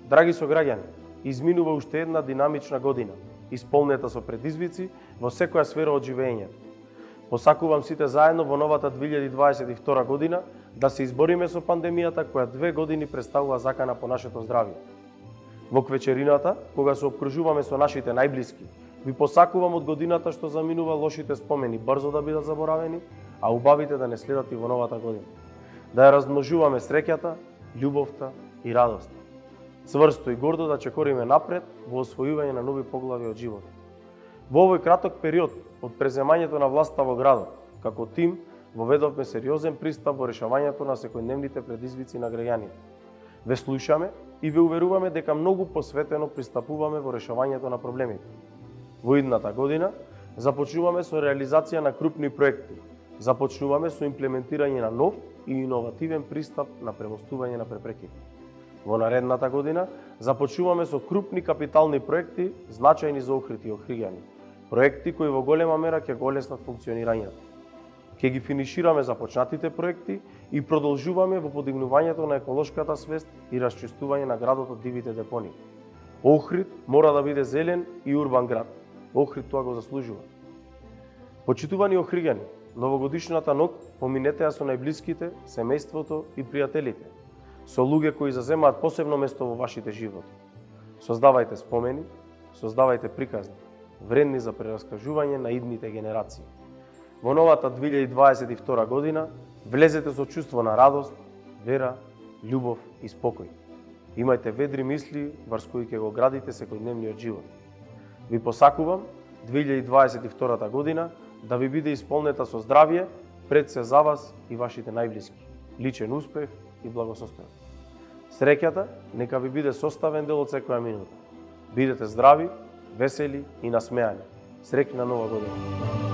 Драги сограѓани, изминува уште една динамична година, исполнета со предизвици во секоја сфера од живеењето. Посакувам сите заедно во новата 2022 година да се избориме со пандемијата која 2 години представува закана по нашето здравје. Во квечерината, кога се обкружуваме со нашите најблиски, ви посакувам од годината што заминува лошите спомени брзо да бидат заборавени, а убавите да не следат и во новата година. Да ја размножуваме среќата, љубовта и радоста. Цврсто и гордо да чекориме напред во освојување на нови поглави од животот. Во овој краток период од преземањето на власта во градот, како тим, воведовме сериозен пристап во решавањето на секојдневните предизвици на граѓаните. Ве слушаме и ве уверуваме дека многу посветено пристапуваме во решавањето на проблемите. Во идната година започнуваме со реализација на крупни проекти, започнуваме со имплементирање на нов и иновативен пристап на премостување на препреки. Во наредната година започнуваме со крупни капитални проекти, значајни за Охрид и охриѓани. Проекти кои во голема мера ќе го олеснат функционирањето. Ќе ги финишираме започнатите проекти и продолжуваме во подигнувањето на еколошката свест и расчистување на градот од дивите депонии. Охрид мора да биде зелен и урбан град. Охрид тоа го заслужува. Почитувани охриѓани, новогодишната ног поминете ја со најблиските, семејството и пријателите, со луѓе кои заземаат посебно место во вашите животи. Создавајте спомени, создавајте приказни, вредни за прераскажување на идните генерации. Во новата 2022 година влезете со чувство на радост, вера, љубов и спокој. Имајте ведри мисли врз кои ќе го градите секојдневниот живот. Ви посакувам 2022 година да ви биде исполнета со здравје, пред се за вас и вашите најблиски, личен успех и благосостојан. Среќата нека ви биде составен дел од секоја минута. Бидете здрави, весели и насмеани. Среќна нова година!